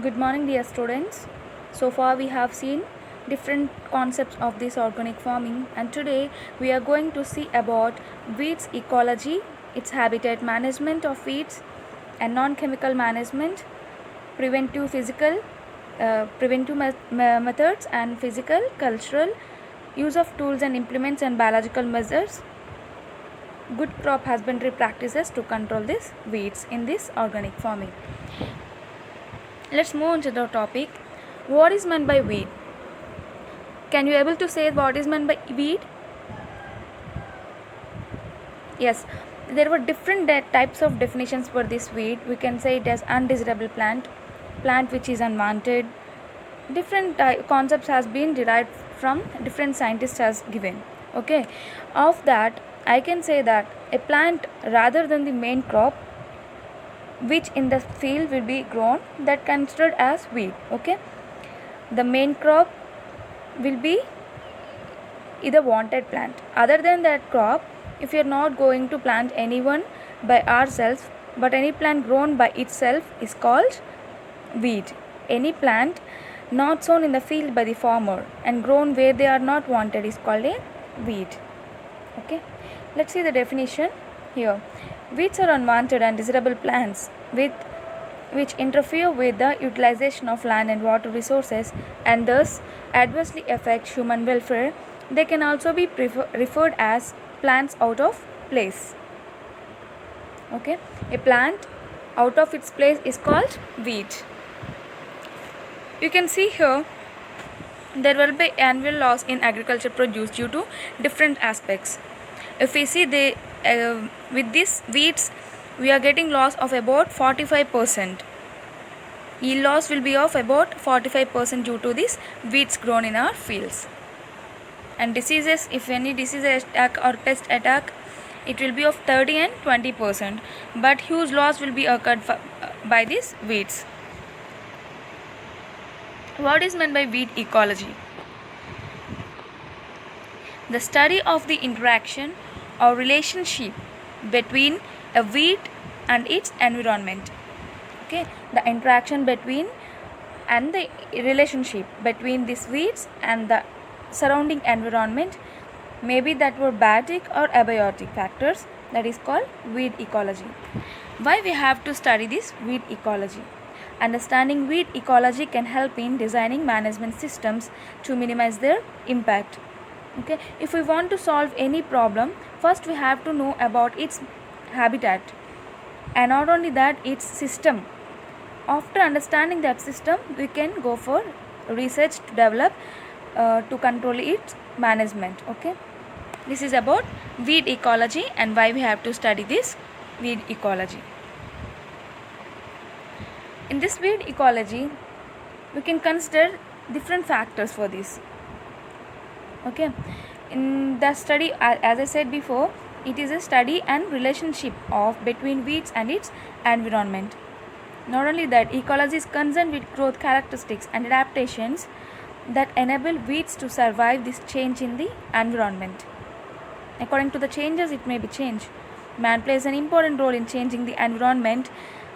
Good morning, dear students. So far, we have seen different concepts of this organic farming, and today we are going to see about weeds ecology, its habitat management of weeds, and non-chemical management, preventive physical, methods, and physical, cultural use of tools and implements and biological measures. Good crop husbandry practices to control these weeds in this organic farming. Let's move on to the topic. What is meant by weed? Can you able to say what is meant by weed? Yes, there were different types of definitions for this weed. We can say it as undesirable plant, plant which is unwanted. Different concepts has been derived from different scientists has given. Okay, of that I can say that a plant rather than the main crop which in the field will be grown, that considered as weed. Okay, the main crop will be either wanted plant. Other than that crop, if you are not going to plant anyone by ourselves, but any plant grown by itself is called weed. Any plant not sown in the field by the farmer and grown where they are not wanted is called a weed. Okay, let's see the definition here. Weeds are unwanted and undesirable plants which interfere with the utilization of land and water resources and thus adversely affect human welfare. They can also be referred as plants out of place. Okay, a plant out of its place is called weed. You can see here there will be annual loss in agriculture produce due to different aspects. If we see with these weeds, we are getting loss of about 45%. Yield loss will be of about 45% due to these weeds grown in our fields. And diseases, if any disease attack or pest attack, it will be of 30 and 20%. But huge loss will be occurred by these weeds. What is meant by weed ecology? The study of the interaction or relationship between a weed and its environment. Okay, the interaction between and the relationship between these weeds and the surrounding environment, maybe that were biotic or abiotic factors, that is called weed ecology. Why we have to study this weed ecology? Understanding weed ecology can help in designing management systems to minimize their impact. Okay, if we want to solve any problem, first we have to know about its habitat and not only that, its system. After understanding that system, we can go for research to develop to control its management. Okay, this is about weed ecology and why we have to study this weed ecology. In this weed ecology, we can consider different factors for this. Okay, in the study, as I said before, it is a study and relationship of between weeds and its environment. Not only that, ecology is concerned with growth characteristics and adaptations that enable weeds to survive this change in the environment. According to the changes, it may be changed. Man plays an important role in changing the environment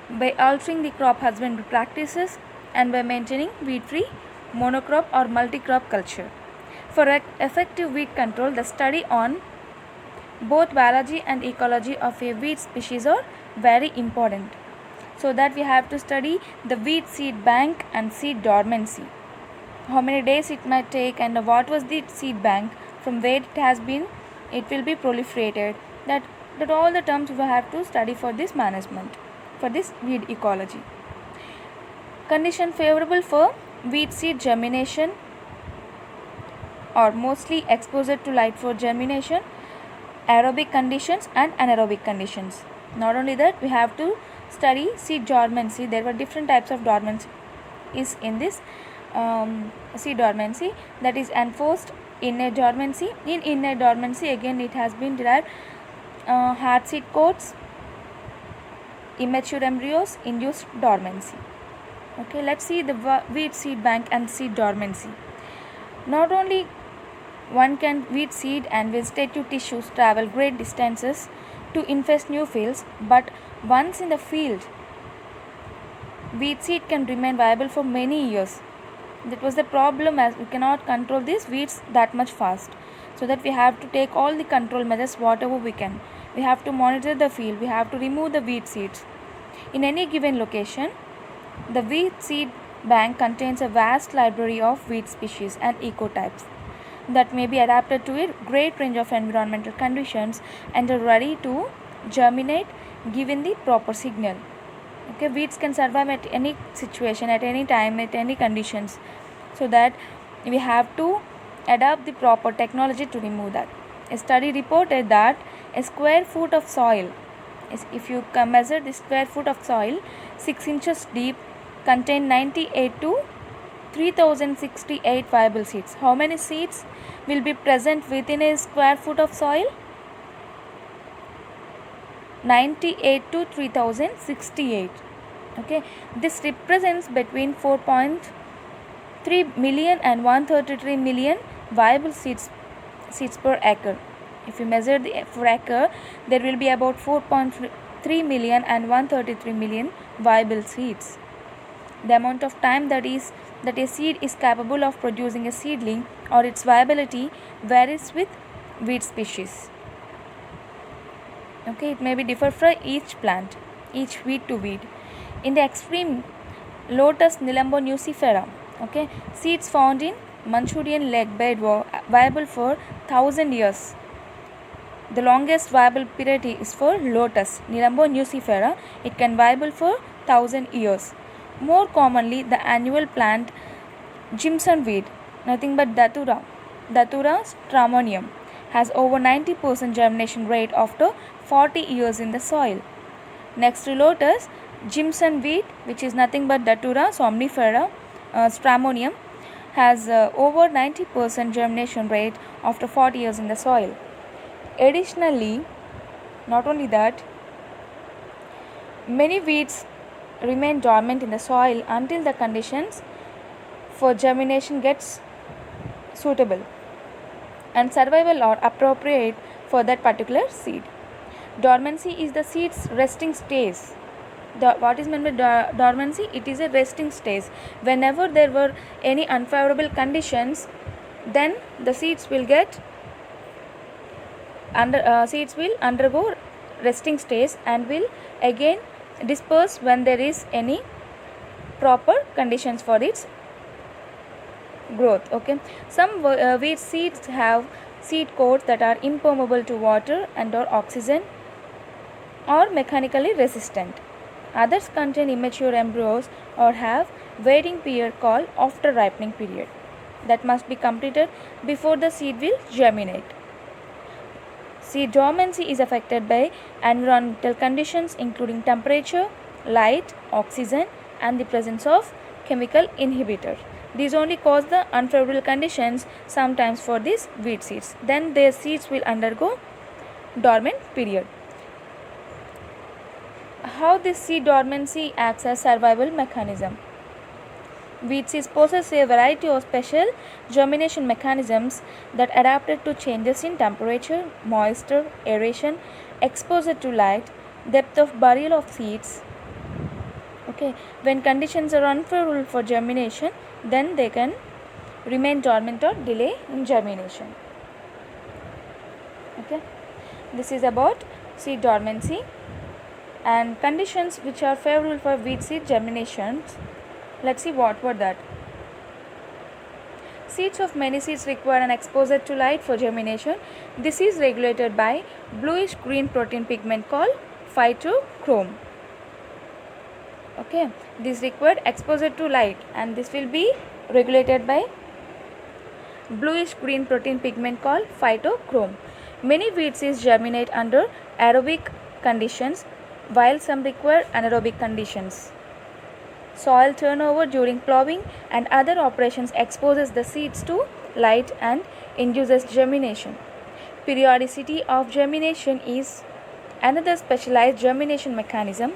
by altering the crop husbandry practices and by maintaining weed-free monocrop or multi-crop culture. For effective weed control, the study on both biology and ecology of a weed species are very important. So that we have to study the weed seed bank and seed dormancy. How many days it might take and what was the seed bank, from where it has been, it will be proliferated. That all the terms we have to study for this management, for this weed ecology. Condition favorable for weed seed germination or mostly exposure to light for germination, aerobic conditions and anaerobic conditions. Not only that, we have to study seed dormancy. There were different types of dormancy is in this seed dormancy, that is enforced innate dormancy. In innate dormancy, again it has been derived hard seed coats, immature embryos, induced dormancy. Okay, let's see the weed seed bank and seed dormancy. Not only one can weed seed and vegetative tissues travel great distances to infest new fields, but once in the field, wheat seed can remain viable for many years. That was the problem, as we cannot control these weeds that much fast. So that we have to take all the control measures whatever we can. We have to monitor the field. We have to remove the weed seeds. In any given location, the wheat seed bank contains a vast library of wheat species and ecotypes that may be adapted to a great range of environmental conditions and are ready to germinate given the proper signal. Okay, weeds can survive at any situation, at any time, at any conditions. So that we have to adapt the proper technology to remove that. A study reported that a square foot of soil, if you measure the square foot of soil 6 inches deep, contain 98 to 3068 viable seeds. How many seeds will be present within a square foot of soil? 98 to 3068. Okay, this represents between 4.3 million and 133 million viable seeds per acre. If you measure the for acre, there will be about 4.3 million and 133 million viable seeds. The amount of time that a seed is capable of producing a seedling or its viability varies with weed species. Okay, it may be differ for each plant, each weed to weed. In the extreme, Lotus Nilambo nucifera, okay, seeds found in Manchurian leg bed were viable for 1000 years. The longest viable period is for Lotus Nilambo nucifera. It can viable for 1000 years. More commonly, the annual plant Jimson weed, nothing but Datura stramonium, has over 90% germination rate after 40 years in the soil. Next to Lotus, Jimson weed, which is nothing but Datura somnifera stramonium, has over 90% germination rate after 40 years in the soil. Additionally, not only that, many weeds remain dormant in the soil until the conditions for germination gets suitable and survival are appropriate for that particular seed. Dormancy is the seed's resting stage. What is meant by dormancy? It is a resting stage. Whenever there were any unfavorable conditions, then the seeds will undergo resting stage and will again disperse when there is any proper conditions for its growth. Okay, some wheat seeds have seed coats that are impermeable to water and or oxygen or mechanically resistant. Others contain immature embryos or have waiting period called after ripening period that must be completed before the seed will germinate. Seed dormancy is affected by environmental conditions including temperature, light, oxygen and the presence of chemical inhibitor. These only cause the unfavorable conditions sometimes for these wheat seeds. Then their seeds will undergo dormant period. How this seed dormancy acts as survival mechanism. Wheat seeds possess a variety of special germination mechanisms that adapted to changes in temperature, moisture, aeration, exposure to light, depth of burial of seeds. Okay, when conditions are unfavorable for germination, then they can remain dormant or delay in germination. Okay, this is about seed dormancy and conditions which are favorable for wheat seed germinations. Let's see what were that. Seeds of many seeds require an exposure to light for germination. This is regulated by bluish green protein pigment called phytochrome. Okay, this required exposure to light and this will be regulated by bluish green protein pigment called phytochrome. Many wheat seeds germinate under aerobic conditions while some require anaerobic conditions. Soil turnover during plowing and other operations exposes the seeds to light and induces germination. Periodicity of germination is another specialized germination mechanism.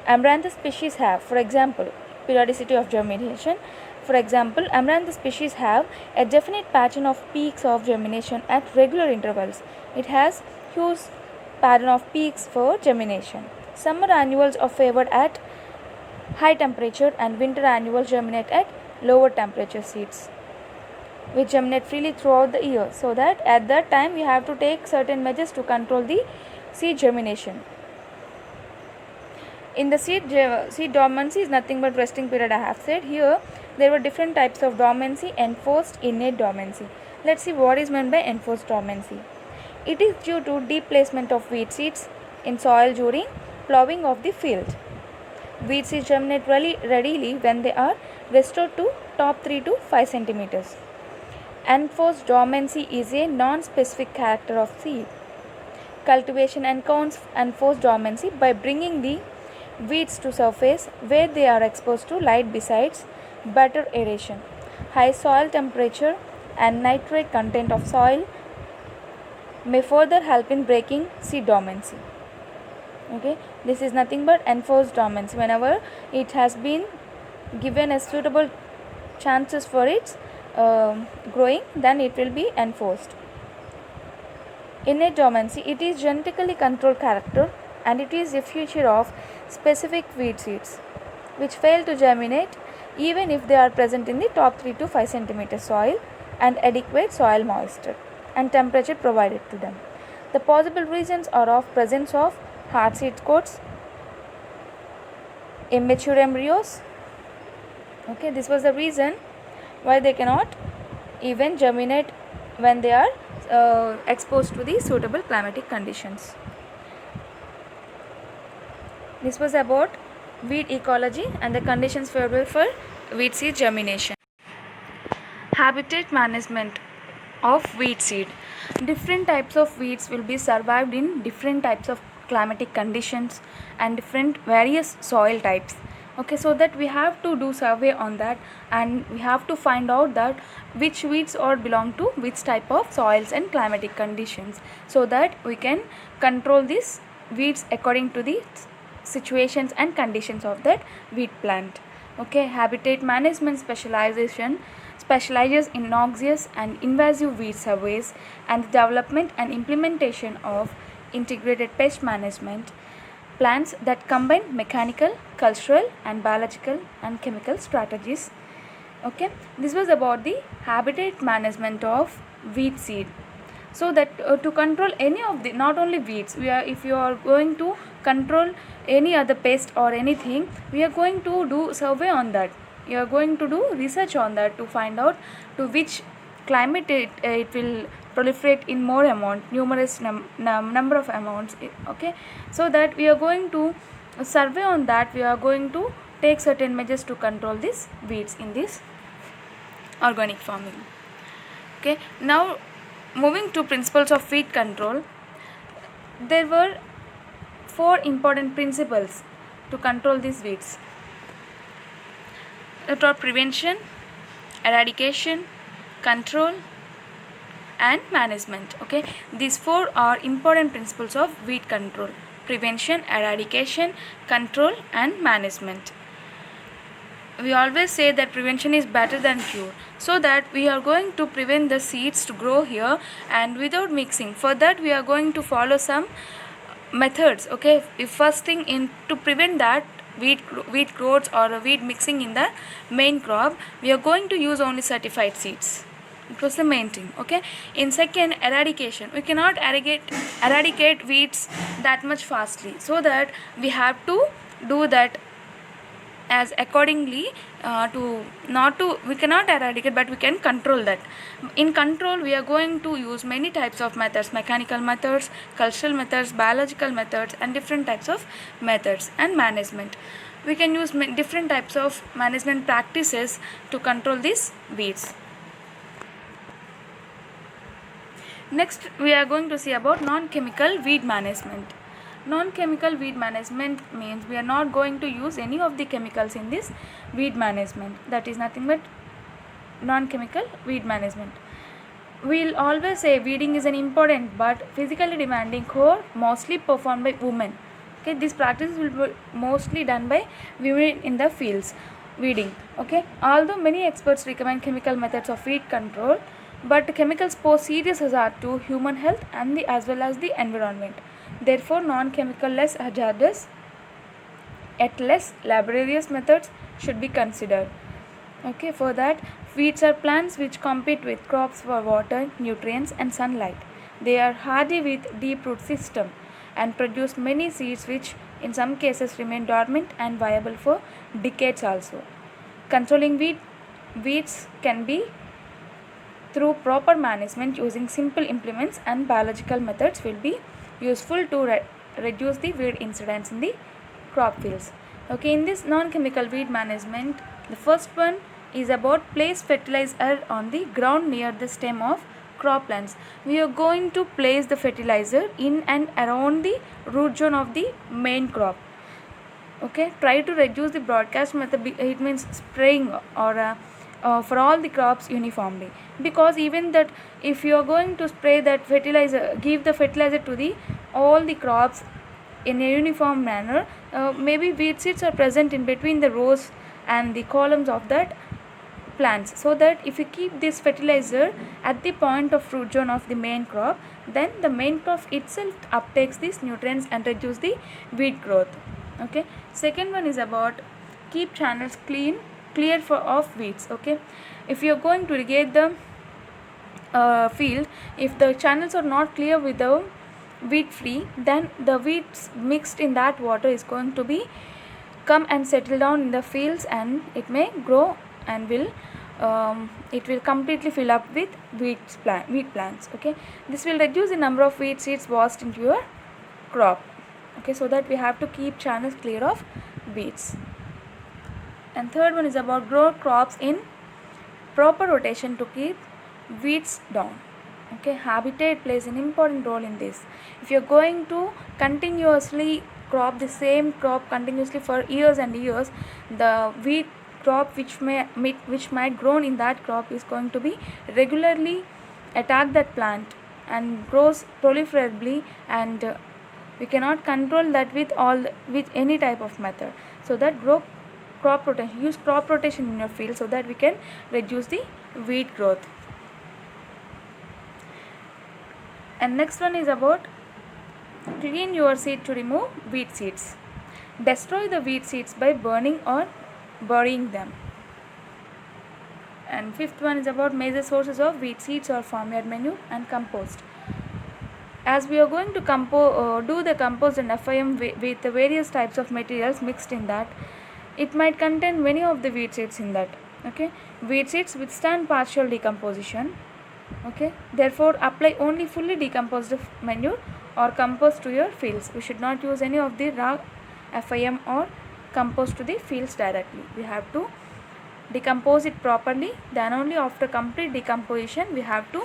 Amaranthus species have, for example, periodicity of germination. For example, Amaranthus species have a definite pattern of peaks of germination at regular intervals. It has huge pattern of peaks for germination. Summer annuals are favored at high temperature and winter annuals germinate at lower temperature seeds, which germinate freely throughout the year, so that at that time we have to take certain measures to control the seed germination. In the seed dormancy is nothing but resting period, I have said. Here there were different types of dormancy: enforced, innate dormancy. Let's see what is meant by enforced dormancy. It is due to deep placement of wheat seeds in soil during plowing of the field. Wheat seeds germinate readily when they are restored to top 3 to 5 centimeters. Enforced dormancy is a non-specific character of seed. Cultivation encountered enforced dormancy by bringing the weeds to surface where they are exposed to light, besides better aeration. High soil temperature and nitrate content of soil may further help in breaking seed dormancy. Okay, this is nothing but enforced dormancy. Whenever it has been given a suitable chances for its growing, then it will be enforced. Innate dormancy, it is genetically controlled character, and it is a feature of specific wheat seeds which fail to germinate even if they are present in the top 3 to 5 centimeter soil and adequate soil moisture and temperature provided to them. The possible reasons are of presence of hard seed coats, immature embryos. Okay, this was the reason why they cannot even germinate when they are exposed to the suitable climatic conditions. This was about wheat ecology and the conditions favorable for wheat seed germination. Habitat management of wheat seed. Different types of wheats will be survived in different types of climatic conditions and different various soil types. Okay, so that we have to do survey on that, and we have to find out that which weeds or belong to which type of soils and climatic conditions, so that we can control these weeds according to the situations and conditions of that wheat plant. Okay, habitat management specializes in noxious and invasive weed surveys and the development and implementation of integrated pest management plans that combine mechanical, cultural and biological and chemical strategies. Okay, this was about the habitat management of wheat seed. So that to control any of the, not only weeds, if you are going to control any other pest or anything, we are going to do survey on that. You are going to do research on that to find out to which climate it will proliferate in more amount, numerous number of amounts. Okay, so that we are going to survey on that. We are going to take certain measures to control these weeds in this organic farming. Okay, now moving to principles of weed control, there were 4 important principles to control these weeds. Prevention, eradication, control and management. Okay, these 4 are important principles of weed control: prevention, eradication, control and management. We always say that prevention is better than cure, so that we are going to prevent the seeds to grow here and without mixing. For that we are going to follow some methods. Okay, if first thing in to prevent that wheat growths or weed mixing in the main crop, we are going to use only certified seeds. It was the main thing. Okay, in second, eradication, we cannot eradicate weeds that much fastly, so that we have to do that as accordingly we cannot eradicate, but we can control that. In control, we are going to use many types of methods: mechanical methods, cultural methods, biological methods and different types of methods. And management, we can use different types of management practices to control these weeds. Next, we are going to see about non-chemical weed management. Non-chemical weed management means we are not going to use any of the chemicals in this weed management. That is nothing but non-chemical weed management. We will always say weeding is an important but physically demanding chore, mostly performed by women. Okay, this practice will be mostly done by women in the fields, weeding. Okay, although many experts recommend chemical methods of weed control, but chemicals pose serious hazard to human health and as well as the environment. Therefore, non-chemical less hazardous yet less laborious methods should be considered. Okay, for that, weeds are plants which compete with crops for water, nutrients, and sunlight. They are hardy with deep root system and produce many seeds which in some cases remain dormant and viable for decades also. Controlling weeds can be through proper management using simple implements and biological methods will be useful to reduce the weed incidence in the crop fields. Okay, in this non-chemical weed management, the first one is about place fertilizer on the ground near the stem of crop plants. We are going to place the fertilizer in and around the root zone of the main crop. Okay, try to reduce the broadcast method. It means spraying or for all the crops uniformly, because even that if you are going to spray that fertilizer, give the fertilizer to the all the crops in a uniform manner, maybe weed seeds are present in between the rows and the columns of that plants, so that if you keep this fertilizer at the point of root zone of the main crop, then the main crop itself uptakes these nutrients and reduce the weed growth. Okay, second one is about keep channels clear of weeds. Okay, if you are going to irrigate the field, if the channels are not clear with the weed free, then the weeds mixed in that water is going to be come and settle down in the fields, and it may grow and it will completely fill up with weed plants. Okay, this will reduce the number of weed seeds washed into your crop. Okay, so that we have to keep channels clear of weeds. And third one is about grow crops in proper rotation to keep weeds down. Okay, habitat plays an important role in this. If you are going to continuously crop the same crop continuously for years and years, the weed crop which might grow in that crop is going to be regularly attack that plant and grows proliferably, and we cannot control that with any type of method. So that use crop rotation in your field so that we can reduce the weed growth. And next one is about clean your seed to remove weed seeds. Destroy the weed seeds by burning or burying them. And fifth one is about major sources of weed seeds or farmyard manure and compost. As we are going to do the compost and FIM with the various types of materials mixed in that, it might contain many of the weed seeds in that. Okay, weed seeds withstand partial decomposition. Okay, therefore apply only fully decomposed manure or compost to your fields. We should not use any of the raw FIM or compost to the fields directly. We have to decompose it properly, then only after complete decomposition we have to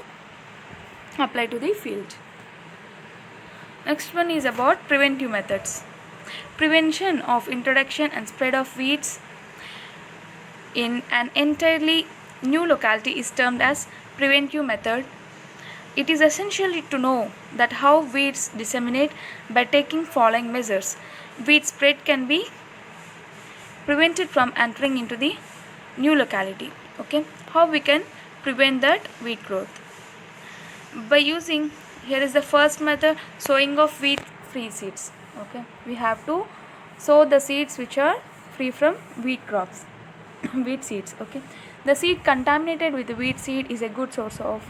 apply to the field. Next one is about preventive methods. Prevention of introduction and spread of weeds in an entirely new locality is termed as preventive method. It is essential to know that how weeds disseminate by taking following measures. Weed spread can be prevented from entering into the new locality. Okay, how we can prevent that weed growth? By using, here is the first method, sowing of weed free seeds. Okay, we have to sow the seeds which are free from weed crops. Weed seeds. Okay, the seed contaminated with the weed seed is a good source of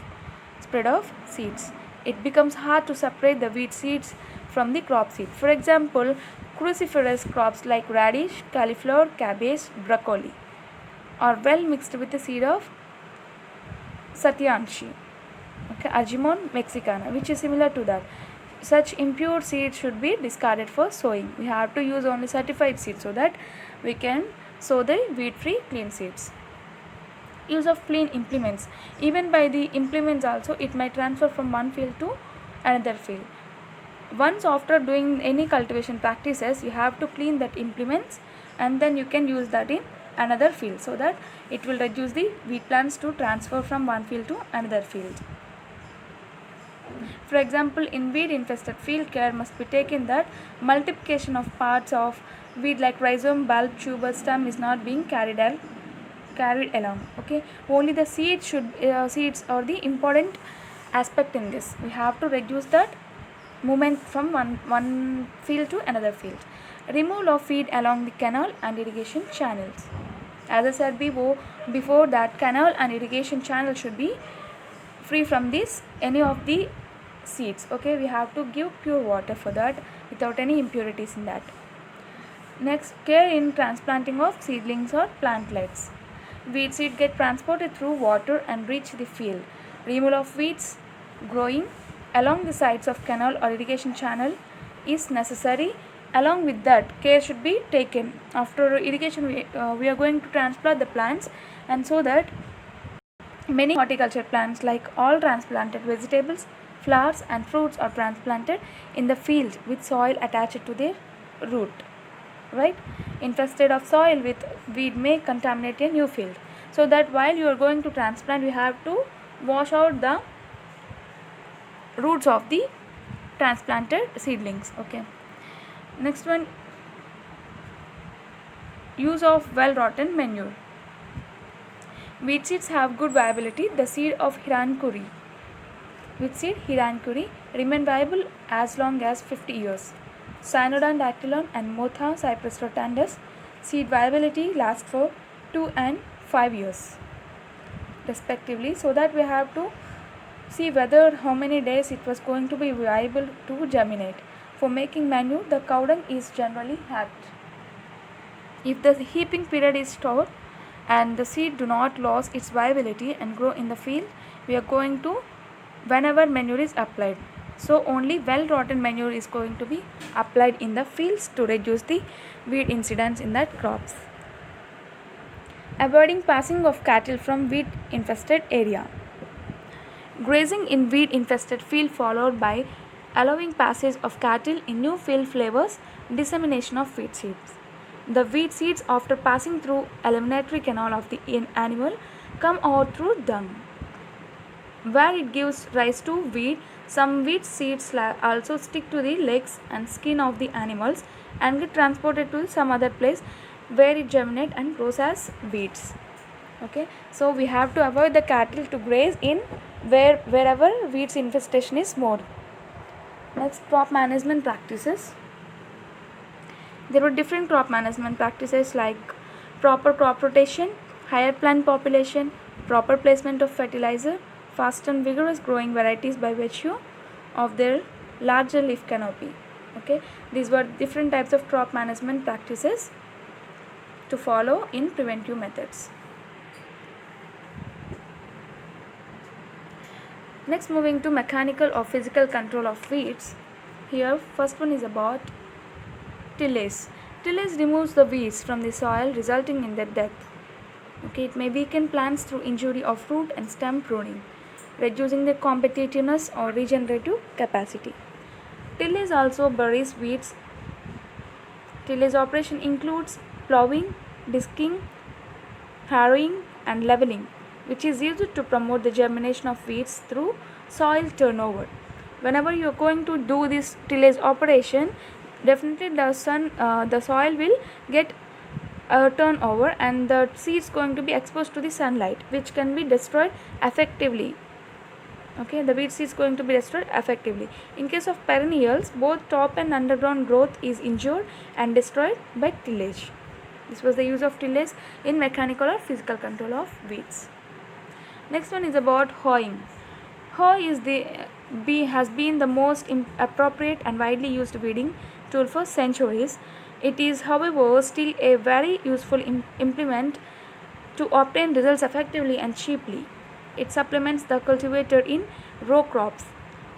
spread of seeds. It becomes hard to separate the weed seeds from the crop seed. For example, cruciferous crops like radish, cauliflower, cabbage, broccoli are well mixed with the seed of Satyanshi, okay, Argemone mexicana, which is similar to that. Such impure seeds should be discarded for sowing. We have to use only certified seeds so that we can sow the weed-free clean seeds. Use of clean implements. Even by the implements also, it might transfer from one field to another field. Once after doing any cultivation practices, you have to clean that implements and then you can use that in another field so that it will reduce the weed plants to transfer from one field to another field. For example, in weed infested field, care must be taken that multiplication of parts of weed like rhizome, bulb, tuber, stem is not being carried along. Okay, only the seeds are the important aspect in this. We have to reduce that movement from one field to another field. Removal of weed along the canal and irrigation channels. As I said before that canal and irrigation channel should be free from this any of the seeds. Okay, we have to give pure water for that without any impurities in that. Next, care in transplanting of seedlings or plantlets. Weed seed get transported through water and reach the field. Removal of weeds growing along the sides of canal or irrigation channel is necessary. Along with that, care should be taken. After irrigation, we are going to transplant the plants, and so that many horticulture plants like all transplanted vegetables, flowers and fruits are transplanted in the field with soil attached to their root. Right? Infested of soil with weed may contaminate a new field. So that while you are going to transplant, you have to wash out the roots of the transplanted seedlings. Okay. Next one, use of well rotten manure. Wheat seeds have good viability. The seed of Hirankuri, wheat seed Hirankuri, remain viable as long as 50 years. Cyanodon dactylon and Motha cypress rotundus seed viability lasts for 2 and 5 years respectively. So that we have to see whether how many days it was going to be viable to germinate. For making manure, the cow dung is generally hacked. If the heaping period is short and the seed do not lose its viability and grow in the field, we are going to whenever manure is applied. So only well rotten manure is going to be applied in the fields to reduce the weed incidence in that crops. Avoiding passing of cattle from weed infested area. Grazing in weed infested field followed by allowing passage of cattle in new field flavors dissemination of weed seeds. The weed seeds after passing through eliminatory canal of the animal come out through dung, where it gives rise to weed. Some weed seeds also stick to the legs and skin of the animals and get transported to some other place where it germinates and grows as weeds. Okay, so we have to avoid the cattle to graze in wherever weeds infestation is more. Next, crop management practices. There were different crop management practices like proper crop rotation, higher plant population, proper placement of fertilizer, fast and vigorous growing varieties by virtue of their larger leaf canopy. Okay, these were different types of crop management practices to follow in preventive methods. Next, moving to mechanical or physical control of weeds. Here, first one is about tillage. Tillage removes the weeds from the soil, resulting in their death. Okay, it may weaken plants through injury of root and stem pruning, reducing their competitiveness or regenerative capacity. Tillage also buries weeds. Tillage operation includes plowing, disking, harrowing, and leveling, which is used to promote the germination of weeds through soil turnover. Whenever you are going to do this tillage operation, definitely the soil will get a turnover and the seeds going to be exposed to the sunlight, which can be destroyed effectively. Okay, the weed seeds going to be destroyed effectively. In case of perennials, both top and underground growth is injured and destroyed by tillage. This was the use of tillage in mechanical or physical control of weeds. Next one is about hoeing. Hoe has been the most appropriate and widely used weeding tool for centuries. It is, however, still a very useful implement to obtain results effectively and cheaply. It supplements the cultivator in row crops.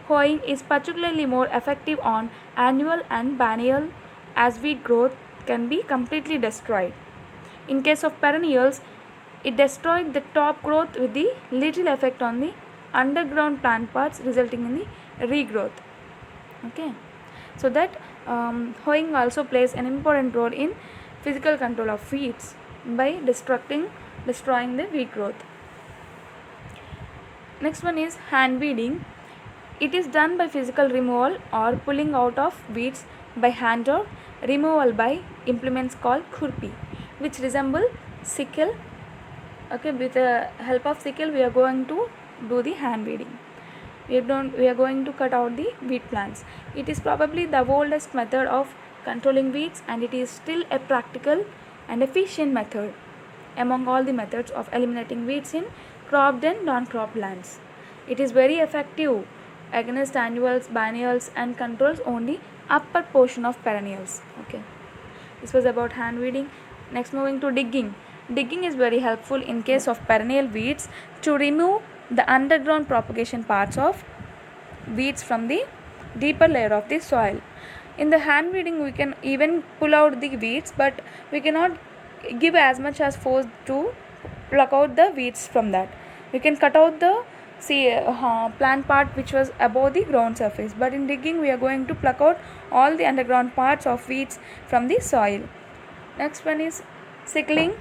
Hoeing is particularly more effective on annual and biennial, as weed growth can be completely destroyed. In case of perennials, it destroyed the top growth with the little effect on the underground plant parts, resulting in the regrowth. Okay, so that hoeing also plays an important role in physical control of weeds by destroying the weed growth. Next one is hand weeding. It is done by physical removal or pulling out of weeds by hand or removal by implements called khurpi, which resemble sickle. Okay, with the help of sickle we are going to do the hand weeding. We are going to cut out the weed plants. It is probably the oldest method of controlling weeds, and it is still a practical and efficient method among all the methods of eliminating weeds in cropped and non-cropped lands. It is very effective against annuals, biennials, and controls only upper portion of perennials. Okay, this was about hand weeding. Next, moving to digging. Digging is very helpful in case of perennial weeds to remove the underground propagation parts of weeds from the deeper layer of the soil. In the hand weeding, we can even pull out the weeds, but we cannot give as much as force to pluck out the weeds from that. We can cut out the plant part which was above the ground surface, but in digging we are going to pluck out all the underground parts of weeds from the soil. Next one is sickling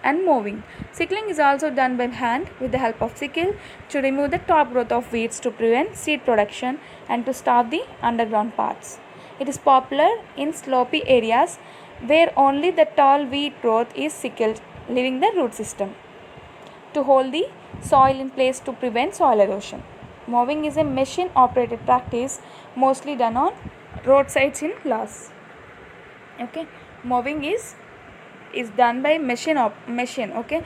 and mowing. Sickling is also done by hand with the help of sickle to remove the top growth of weeds to prevent seed production and to stop the underground parts. It is popular in slopy areas where only the tall weed growth is sickled, leaving the root system to hold the soil in place to prevent soil erosion. Mowing is a machine operated practice mostly done on roadsides in laws. Okay, mowing is done by machine, okay,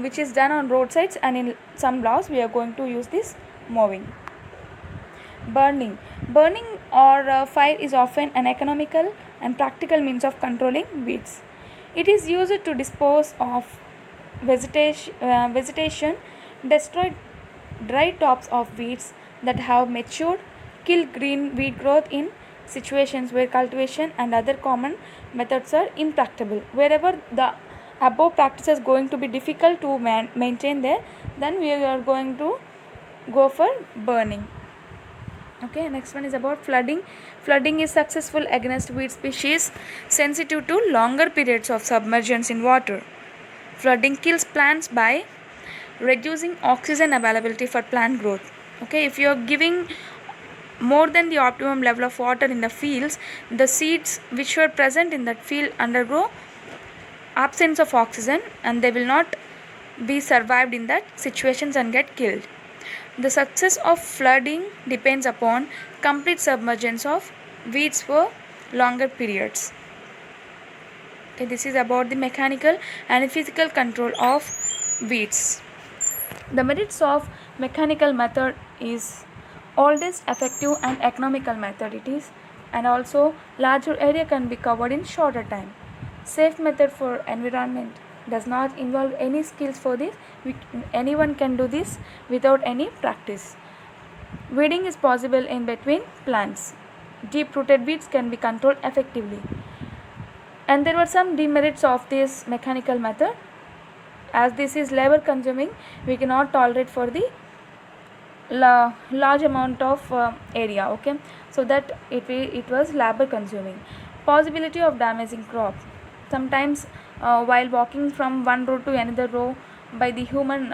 which is done on roadsides, and in some laws we are going to use this mowing. Burning or fire is often an economical and practical means of controlling weeds. It is used to dispose of vegetation, destroy dry tops of weeds that have matured, kill green weed growth in situations where cultivation and other common methods are impracticable. Wherever the above practice is going to be difficult to maintain there, then we are going to go for burning. Okay, next one is about flooding. Flooding is successful against weed species sensitive to longer periods of submergence in water. Flooding kills plants by reducing oxygen availability for plant growth. Okay, if you are giving more than the optimum level of water in the fields, the seeds which were present in that field undergo absence of oxygen and they will not be survived in that situations and get killed. The success of flooding depends upon complete submergence of weeds for longer periods. Okay, this is about the mechanical and physical control of weeds. The merits of mechanical method is oldest, effective and economical method it is, and also larger area can be covered in shorter time. Safe method for environment, does not involve any skills for this. Anyone can do this without any practice. Weeding is possible in between plants. Deep rooted weeds can be controlled effectively. And there were some demerits of this mechanical method. As this is labor consuming, we cannot tolerate for the large amount of area. Okay, so that it was labor consuming. Possibility of damaging crop. Sometimes while walking from one row to another row by the human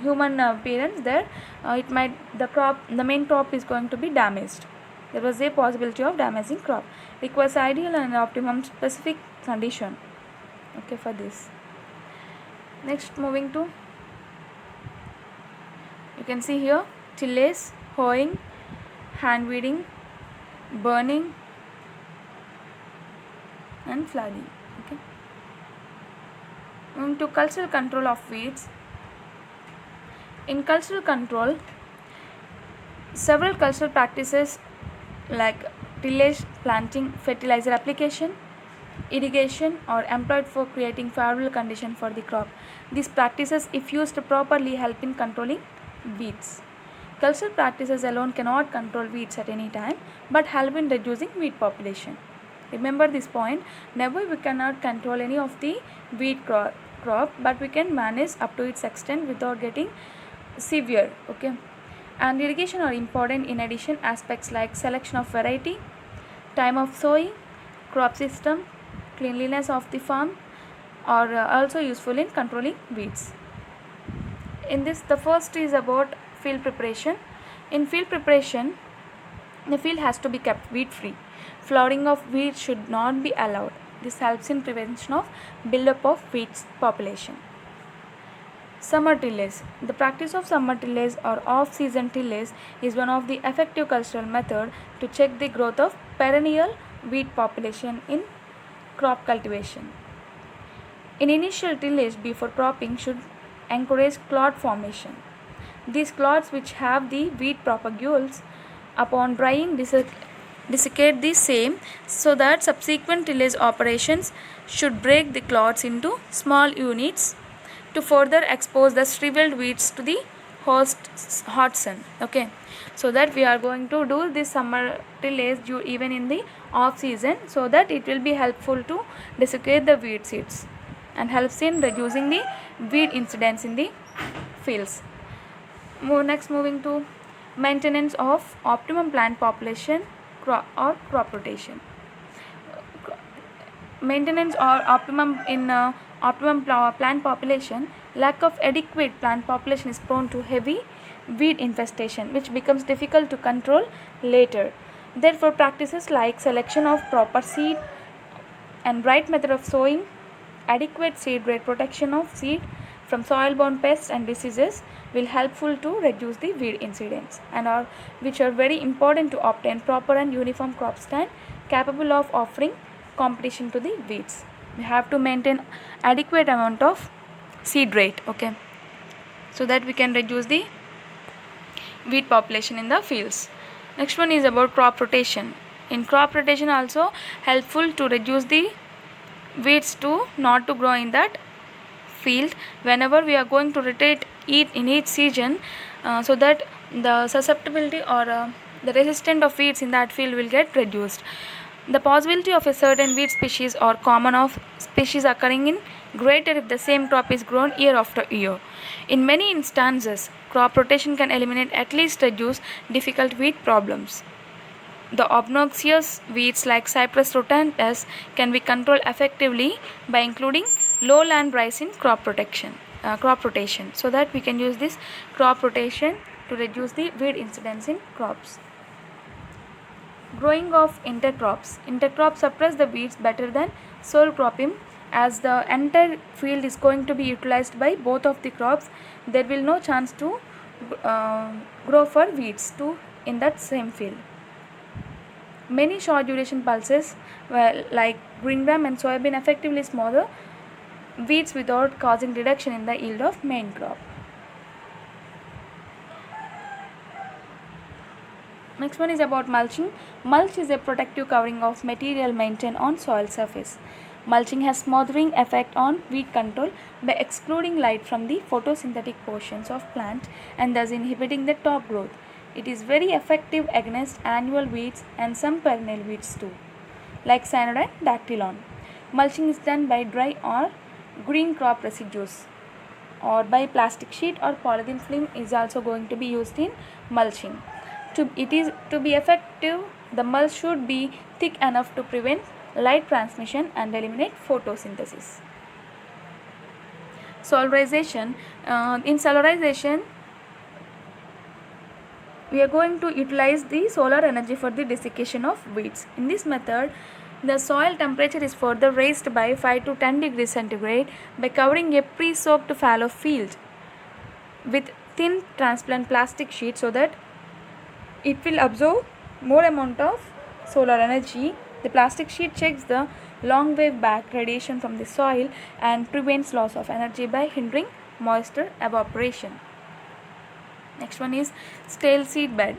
parents, there the main crop is going to be damaged. There was a possibility of damaging crop. Requires ideal and optimum specific condition. Okay, for this. Next, moving to, you can see here tillage, hoeing, hand weeding, burning and flooding. Okay. Moving to cultural control of weeds. In cultural control, several cultural practices like tillage, planting, fertilizer application, irrigation are employed for creating favorable condition for the crop. These practices, if used properly, help in controlling weeds. Cultural practices alone cannot control weeds at any time, but help in reducing weed population. Remember this point. Never we cannot control any of the weed crop, but we can manage up to its extent without getting severe. Okay, and irrigation are important in addition aspects like selection of variety, time of sowing, crop system, cleanliness of the farm are also useful in controlling weeds. In this, the first is about field preparation. In field preparation, the field has to be kept weed free. Flowering of weeds should not be allowed. This helps in prevention of buildup of weeds population. Summer tillage. The practice of summer tillage or off-season tillage is one of the effective cultural methods to check the growth of perennial weed population in crop cultivation. In initial tillage before cropping should encourage clod formation. These clods, which have the weed propagules, upon drying desiccate the same, so that subsequent tillage operations should break the clods into small units to further expose the shriveled weeds to the hot sun. Okay, so that we are going to do this summer tillage even in the off season, so that it will be helpful to desiccate the weed seeds and helps in reducing the weed incidence in the fields. Next, moving to maintenance of optimum plant population or crop rotation. Maintenance or optimum in plant population, lack of adequate plant population is prone to heavy weed infestation, which becomes difficult to control later. Therefore, practices like selection of proper seed and right method of sowing, adequate seed rate, protection of seed from soil-borne pests and diseases will helpful to reduce the weed incidence, and which are very important to obtain proper and uniform crop stand capable of offering competition to the weeds. We have to maintain adequate amount of seed rate, okay, so that we can reduce the weed population in the fields. Next one is about crop rotation. In crop rotation also helpful to reduce the weeds to not to grow in that field whenever we are going to rotate it in each season, so that the susceptibility or the resistance of weeds in that field will get reduced. The possibility of a certain weed species or common of species occurring in greater if the same crop is grown year after year. In many instances, crop rotation can eliminate, at least reduce, difficult weed problems. The obnoxious weeds like Cyprus rotantus can be controlled effectively by including lowland rice in crop rotation, so that we can use this crop rotation to reduce the weed incidence in crops. Growing of intercrops. Intercrops suppress the weeds better than sole cropping, as the entire field is going to be utilized by both of the crops. There will no chance to grow for weeds too in that same field. Many short duration pulses like green gram and soybean effectively smother weeds without causing reduction in the yield of main crop. Next one is about mulching. Mulch is a protective covering of material maintained on soil surface. Mulching has smothering effect on weed control by excluding light from the photosynthetic portions of plant and thus inhibiting the top growth. It is very effective against annual weeds and some perennial weeds too, like cyanide and dactylon. Mulching is done by dry or green crop residues, or by plastic sheet or polythene film is also going to be used in mulching. To be effective, the mulch should be thick enough to prevent light transmission and eliminate photosynthesis. Solarization. In solarization, we are going to utilize the solar energy for the desiccation of weeds. In this method, the soil temperature is further raised by 5 to 10 degrees centigrade by covering a pre-soaked fallow field with thin transparent plastic sheet, so that it will absorb more amount of solar energy. The plastic sheet checks the long wave back radiation from the soil and prevents loss of energy by hindering moisture evaporation. Next one is stale seed bed.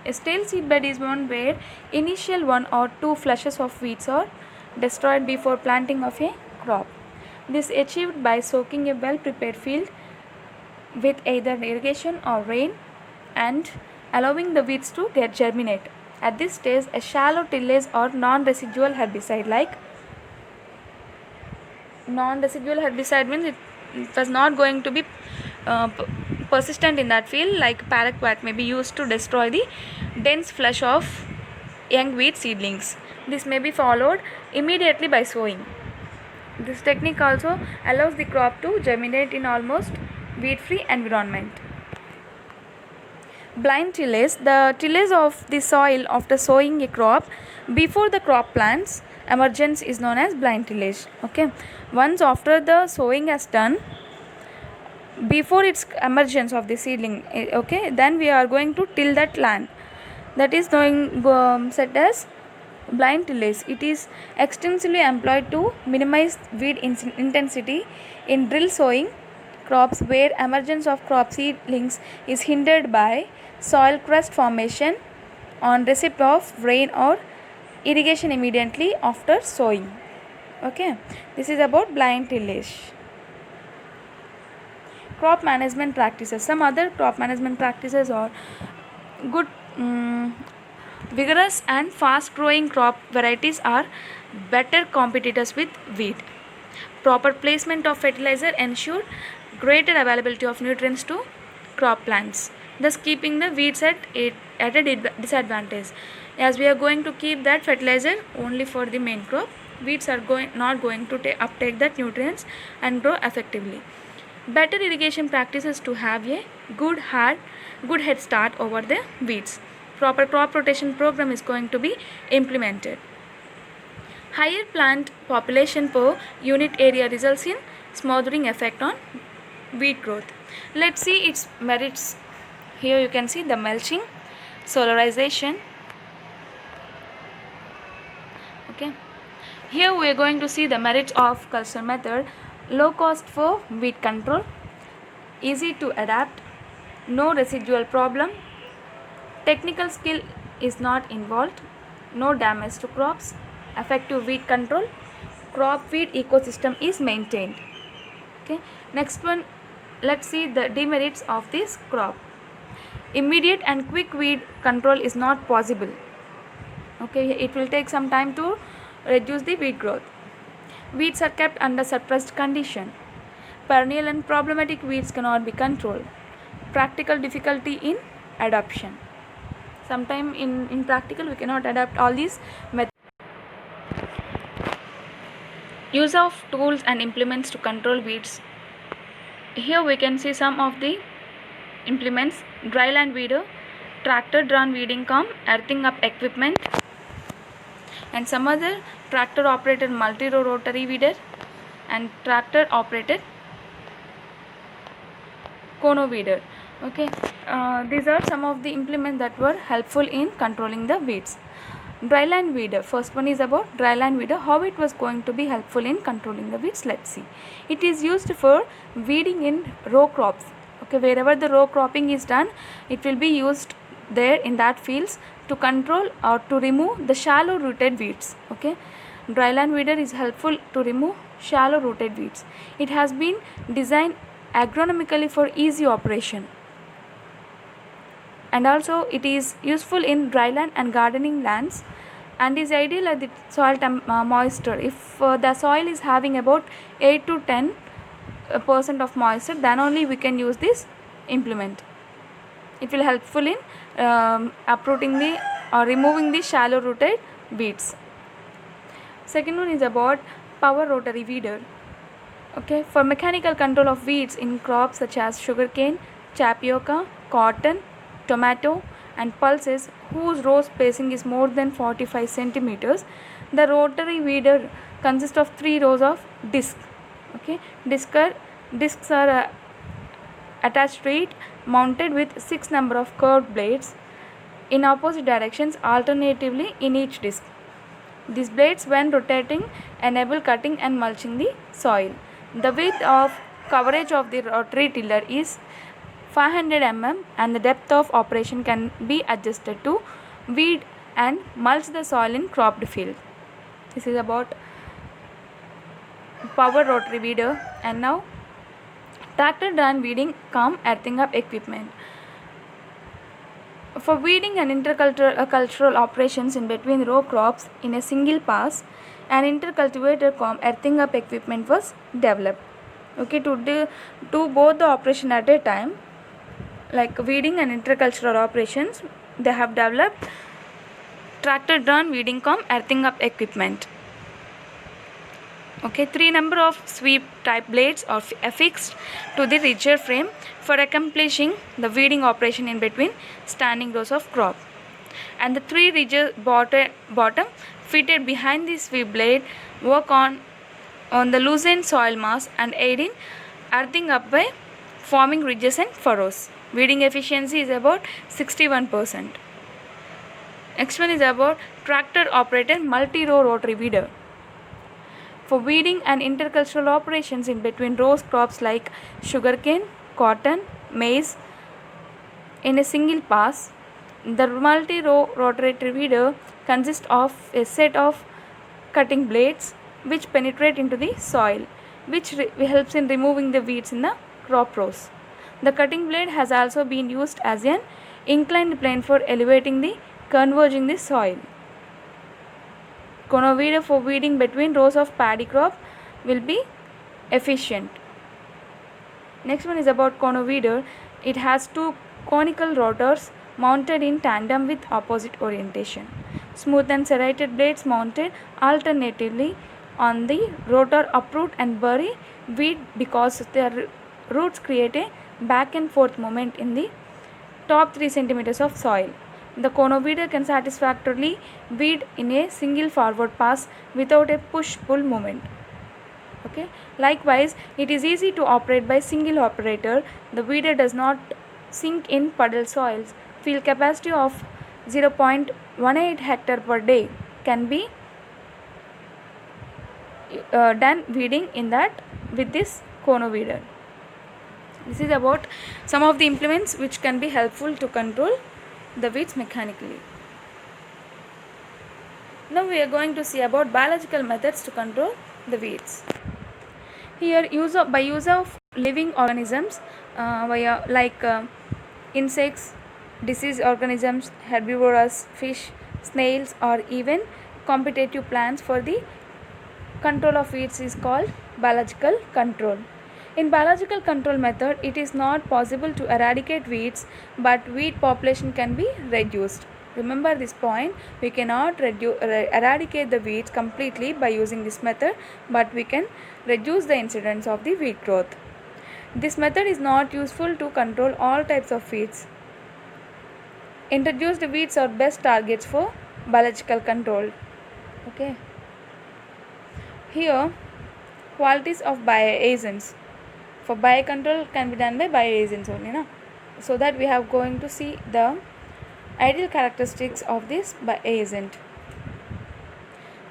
A stale seed bed is one where initial 1 or 2 flushes of weeds are destroyed before planting of a crop. This is achieved by soaking a well prepared field with either irrigation or rain and allowing the weeds to get germinate. At this stage, a shallow tillage or non-residual herbicide means it was not going to be persistent in that field, like paraquat may be used to destroy the dense flush of young weed seedlings. This may be followed immediately by sowing. This technique also allows the crop to germinate in almost weed-free environment. Blind tillage. The tillage of the soil after sowing a crop before the crop plants emergence is known as blind tillage. Okay, once after the sowing has done, before its emergence of the seedling, okay, then we are going to till that land. That is set as Blind tillage. It is extensively employed to minimize weed intensity in drill sowing crops where emergence of crop seedlings is hindered by soil crust formation on receipt of rain or irrigation immediately after sowing. Okay, this is about blind tillage. Crop management practices. Some other crop management practices are good. Vigorous and fast growing crop varieties are better competitors with wheat. Proper placement of fertilizer ensure greater availability of nutrients to crop plants, thus keeping the weeds at a disadvantage. As we are going to keep that fertilizer only for the main crop, weeds are not going to uptake that nutrients and grow effectively. Better irrigation practices to have a good head start over the weeds. Proper crop rotation program is going to be implemented. Higher plant population per unit area results in smothering effect on weed growth. Let's see its merits. Here you can see the mulching, solarization. Okay. Here we are going to see the merits of culture method. Low cost for weed control, easy to adapt, no residual problem, technical skill is not involved, no damage to crops, effective weed control, crop weed ecosystem is maintained. Okay, next one, let's see the demerits of this crop. Immediate and quick weed control is not possible. Okay, it will take some time to reduce the weed growth. Weeds are kept under suppressed condition. Perennial and problematic weeds cannot be controlled. Practical difficulty in adoption. Sometime in practical we cannot adapt all these methods. Use of tools and implements to control weeds. Here we can see some of the implements: dryland weeder, tractor drawn weeding comb, earthing up equipment, and some other tractor operated multi-row rotary weeder and tractor operated cono weeder. Okay, these are some of the implements that were helpful in controlling the weeds. Dryland weeder. First one is about dryland weeder, how it was going to be helpful in controlling the weeds. Let's see. It is used for weeding in row crops. Okay, wherever the row cropping is done, it will be used there in that fields to control or to remove the shallow rooted weeds. Okay, dryland weeder is helpful to remove shallow rooted weeds. It has been designed agronomically for easy operation, and also it is useful in dryland and gardening lands, and is ideal at the soil moisture. If the soil is having about 8 to 10% of moisture, then only we can use this implement. It will helpful in uprooting the or removing the shallow rooted weeds. Second one is about power rotary weeder. Okay, for mechanical control of weeds in crops such as sugarcane, tapioca, cotton, tomato and pulses whose row spacing is more than 45 centimeters, the rotary weeder consists of 3 rows of discs. Okay, discs are attached to it, mounted with 6 number of curved blades in opposite directions alternatively in each disc. These blades, when rotating, enable cutting and mulching the soil. The width of coverage of the rotary tiller is 500 mm and the depth of operation can be adjusted to weed and mulch the soil in cropped field. This is about power rotary weeder. And now tractor drawn weeding cum earthing up equipment. For weeding and intercultural operations in between row crops in a single pass, an intercultivator cum earthing up equipment was developed. Okay, to do both the operation at a time, like weeding and intercultural operations, they have developed tractor drawn weeding cum earthing up equipment. Okay, 3 number of sweep type blades are affixed to the ridger frame for accomplishing the weeding operation in between standing rows of crop, and the 3 ridger bottom fitted behind the sweep blade work on the loosened soil mass and aid in earthing up by forming ridges and furrows. Weeding efficiency is about 61%. Next one is about tractor operated multi-row rotary weeder. For weeding and intercultural operations in between rows crops like sugarcane, cotton, maize in a single pass, the multi-row rotary weeder consists of a set of cutting blades which penetrate into the soil, which helps in removing the weeds in the crop rows. The cutting blade has also been used as an inclined plane for elevating the converging the soil. Conoweeder for weeding between rows of paddy crop will be efficient. Next one is about conoweeder. It has two conical rotors mounted in tandem with opposite orientation. Smooth and serrated blades mounted alternatively on the rotor uproot and bury weed because their roots create a back and forth movement in the top 3 cm of soil. The conoweeder can satisfactorily weed in a single forward pass without a push-pull movement. Okay. Likewise, it is easy to operate by single operator. The weeder does not sink in puddle soils. Field capacity of 0.18 hectare per day can be done weeding in that with this conoweeder. This is about some of the implements which can be helpful to control the weeds mechanically. Now we are going to see about biological methods to control the weeds. Here by use of living organisms like insects, disease organisms, herbivorous fish, snails, or even competitive plants for the control of weeds is called biological control. In biological control method, it is not possible to eradicate weeds, but weed population can be reduced. Remember this point, we cannot eradicate the weeds completely by using this method, but we can reduce the incidence of the weed growth. This method is not useful to control all types of weeds. Introduced weeds are best targets for biological control. Okay. Here, qualities of bioagents. For biocontrol can be done by bioagents only, na? So that we have going to see the ideal characteristics of this bioagent.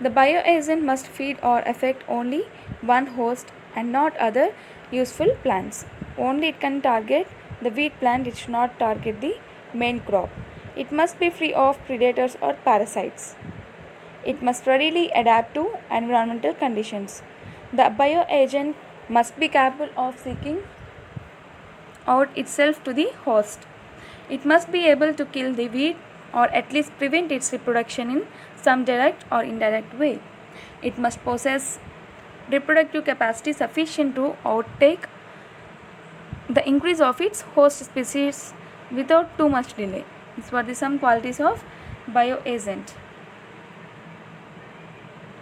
The bioagent must feed or affect only one host and not other useful plants. Only it can target the weed plant, it should not target the main crop. It must be free of predators or parasites. It must readily adapt to environmental conditions. The bioagent must be capable of seeking out itself to the host. It must be able to kill the weed or at least prevent its reproduction in some direct or indirect way. It must possess reproductive capacity sufficient to outtake the increase of its host species without too much delay. These were some qualities of bioagent.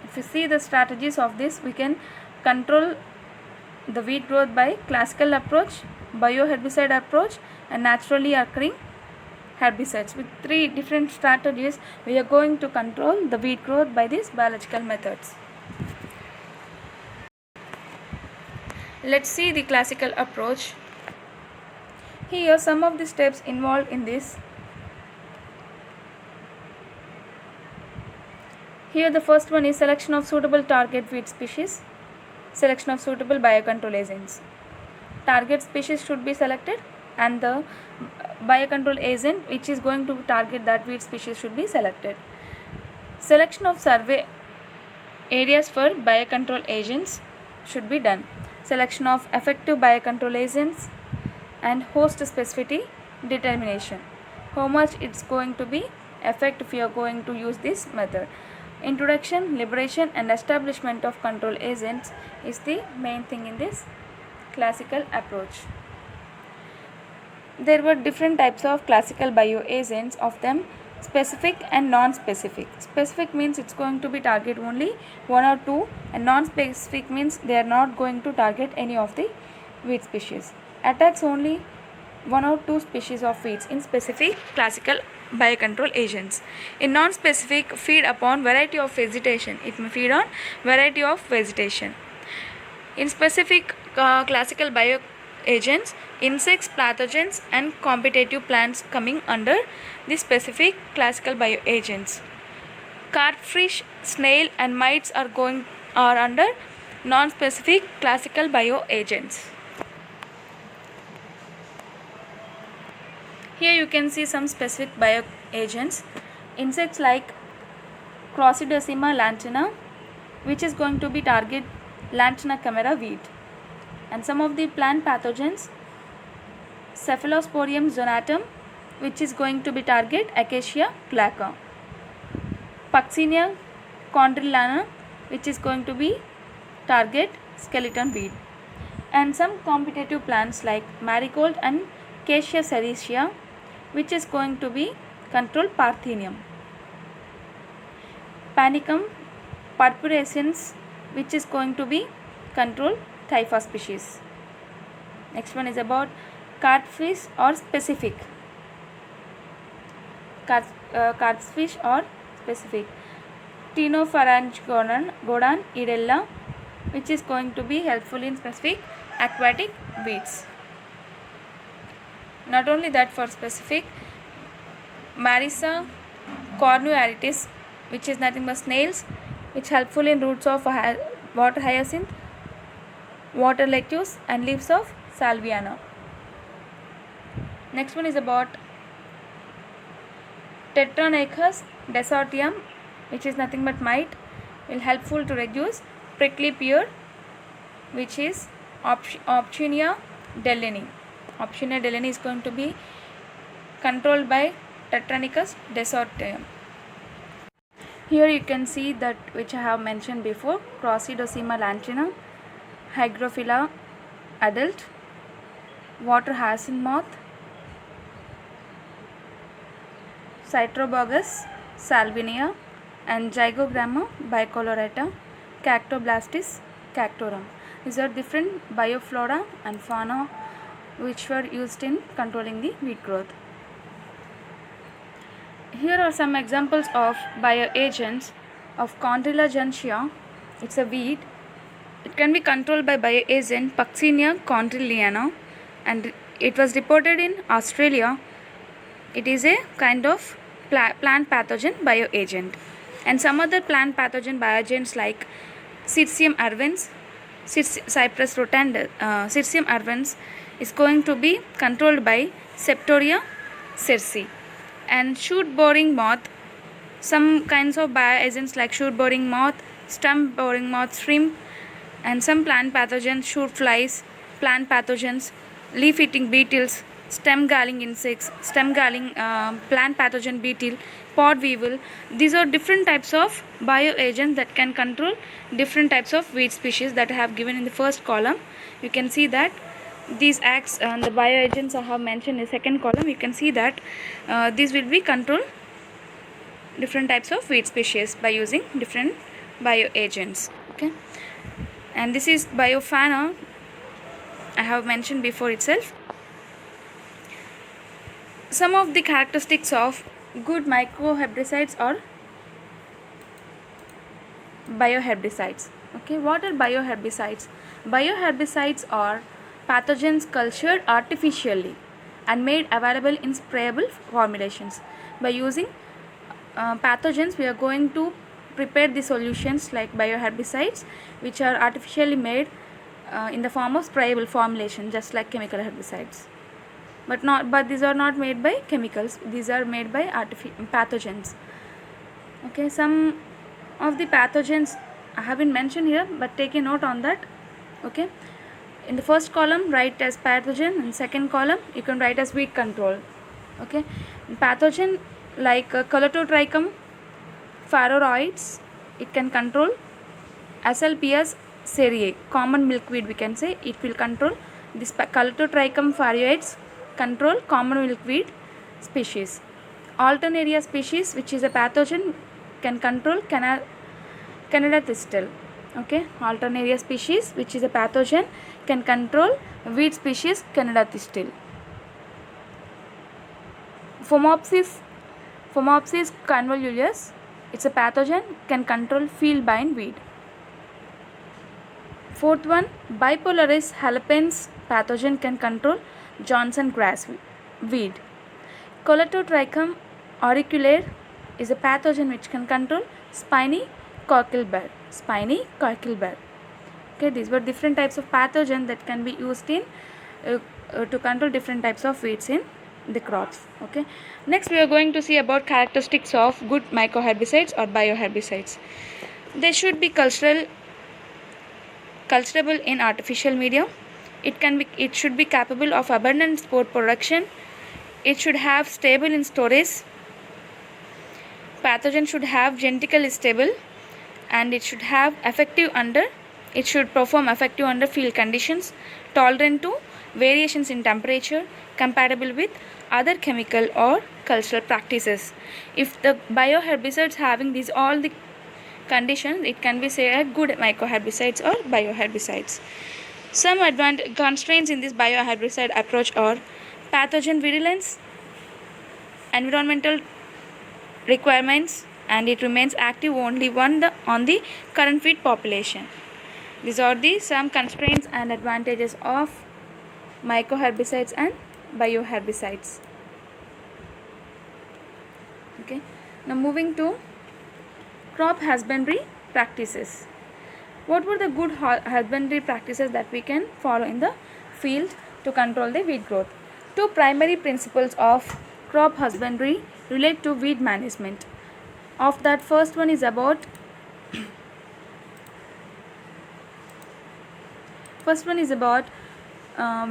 If you see the strategies of this, we can control the weed growth by classical approach, bioherbicide approach, and naturally occurring herbicides. With 3 different strategies, we are going to control the weed growth by these biological methods. Let's see the classical approach. Here some of the steps involved in this. Here the first one is selection of suitable target weed species, selection of suitable biocontrol agents. Target species should be selected and the biocontrol agent which is going to target that weed species should be selected. Selection of survey areas for biocontrol agents should be done. Selection of effective biocontrol agents and host specificity determination. How much it's going to be effect if you are going to use this method. Introduction, liberation and establishment of control agents is the main thing in this classical approach. There were different types of classical bioagents, of them specific and non-specific. Specific means it's going to be target only 1 or 2, and non-specific means they are not going to target any of the weed species. Attacks only 1 or 2 species of weeds in specific classical biocontrol agents. In non-specific, feed upon variety of vegetation. It may feed on variety of vegetation. In specific classical agents, insects, pathogens, and competitive plants coming under the specific classical bioagents. Catfish, snail, and mites are under non-specific classical bioagents. Here you can see some specific bioagents. Insects like Crocidosima lantina, which is going to be target Lantana camera weed. And some of the plant pathogens, Cephalosporium zonatum, which is going to be target Acacia glauca. Puccinia chondrilana, which is going to be target skeleton weed. And some competitive plants like marigold and Acacia sericea, which is going to be control Parthenium. Panicum purpurascens, which is going to be control Typha species. Next one is about catfish or specific. Catfish or specific. Ctenopharyngodan edella, which is going to be helpful in specific aquatic weeds. Not only that, for specific, Marisa cornuaritis, which is nothing but snails, which helpful in roots of water hyacinth, water lettuce, and leaves of salviana. Next one is about Tetranachus desertium, which is nothing but mite, will helpful to reduce prickly pear, which is Optionia deleni. Optionia deleni is going to be controlled by Tetranachus desertium. Here you can see that which I have mentioned before, Crocidosima lantina, Hygrophila adult, water hyacinth moth, Citrobogus salvinia, and Zygogramma bicolorata, Cactoblastis cactorum. These are different bioflora and fauna which were used in controlling the weed growth. Here are some examples of bioagents of Chondrilla gentiana. It's a weed. It can be controlled by bioagent Puccinia chondrilliana, and it was reported in Australia. It is a kind of plant pathogen bioagent. And some other plant pathogen bioagents like Cirsium arvens, Cypress rotunda, Cirsium arvens is going to be controlled by Septoria circi. And shoot boring moth, some kinds of bioagents like shoot boring moth, stump boring moth, shrimp, and some plant pathogens, shoot flies, plant pathogens, leaf eating beetles, stem galling insects, stem galling plant pathogen beetle, pod weevil. These are different types of bioagents that can control different types of weed species that I have given in the first column. You can see that these acts and the bioagents I have mentioned in the second column. You can see that these will be control different types of weed species by using different bioagents. Okay, and this is biofauna I have mentioned before itself. Some of the characteristics of good microherbicides or bioherbicides. Okay, what are bioherbicides? Bioherbicides are pathogens cultured artificially and made available in sprayable formulations. By using pathogens, we are going to prepare the solutions like bioherbicides, which are artificially made in the form of sprayable formulation, just like chemical herbicides. But these are not made by chemicals. These are made by pathogens. Okay, some of the pathogens I haven't mentioned here, but take a note on that. Okay, in the first column write as pathogen, and second column you can write as weed control. Okay, pathogen like Colletotrichum pharoides, it can control Asclepias cereae, common milkweed we can say. It will control this Colletotrichum pharoides, control common milkweed species. Alternaria species, which is a pathogen, can control Candida thistle. Okay, Alternaria species, which is a pathogen, can control weed species Candida thistle. Phomopsis convolvulus, it's a pathogen, can control field-bind weed. Fourth one, Bipolaris halapens pathogen can control Johnson grass weed. Colletotrichum auriculaire is a pathogen which can control spiny cockle bur. Okay, these were different types of pathogen that can be used in to control different types of weeds in the crops. Okay, next we are going to see about characteristics of good mycoherbicides or bioherbicides. They should be culturable in artificial medium. It should be capable of abundant spore production. It should have stable in storage. Pathogen should have genetically stable, and it should perform effective under field conditions, tolerant to variations in temperature, compatible with other chemical or cultural practices. If the bioherbicides having these all the conditions, it can be said good mycoherbicides or bioherbicides. Some constraints in this bioherbicide approach are pathogen virulence, environmental requirements, and it remains active only on the current feed population. These are the some constraints and advantages of mycoherbicides and bioherbicides. Okay, now moving to crop husbandry practices. What were the good husbandry practices that we can follow in the field to control the weed growth? Two primary principles of crop husbandry relate to weed management. Of that, first one is about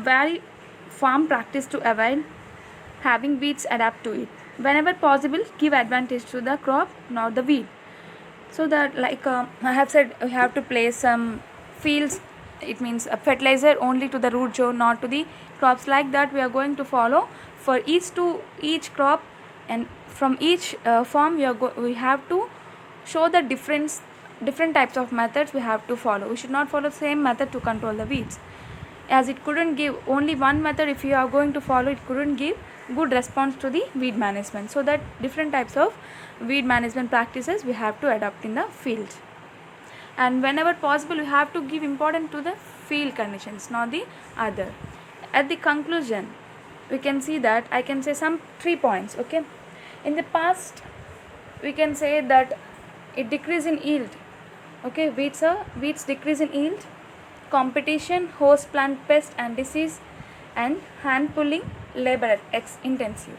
vary farm practice to avoid having weeds adapt to it. Whenever possible, give advantage to the crop, not the weed. So that, like I have said, we have to place some fields, it means a fertilizer only to the root zone, not to the crops. Like that we are going to follow for each crop, and from each farm we have to show the different types of methods we have to follow. We should not follow the same method to control the weeds, as it couldn't give only one method. If you are going to follow, it couldn't give good response to the weed management. So that different types of weed management practices we have to adopt in the field, and whenever possible we have to give importance to the field conditions, not the other. At the conclusion, we can see that I can say some 3 points. Okay, in the past we can say that it decrease in yield. Okay, weeds decrease in yield, competition, host plant pest and disease, and hand pulling, labor intensive.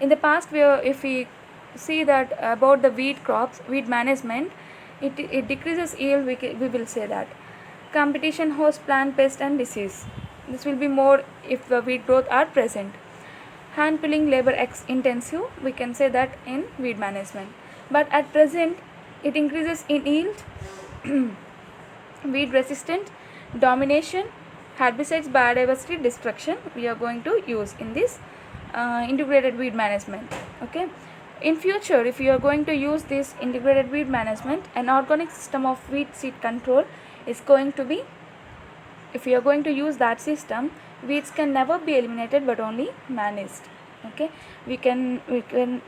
In the past, if we see that about the weed management, it decreases yield. We will say that competition, host plant pest and disease. This will be more if the weed growth are present. Hand pulling, labor intensive, we can say that in weed management. But at present, it increases in yield, weed resistant, domination, herbicides, biodiversity destruction we are going to use in this integrated weed management. Okay, in future, if you are going to use this integrated weed management, an organic system of weed seed control is going to be, if you are going to use that system, weeds can never be eliminated but only managed. Okay, we can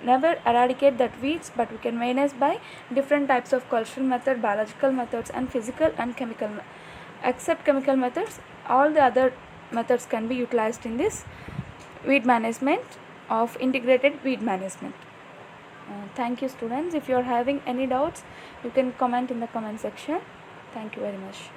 never eradicate that weeds, but we can manage by different types of cultural method, biological methods, and physical and chemical. Except chemical methods, all the other methods can be utilized in this weed management of integrated weed management. Thank you, students. If you are having any doubts, you can comment in the comment section. Thank you very much.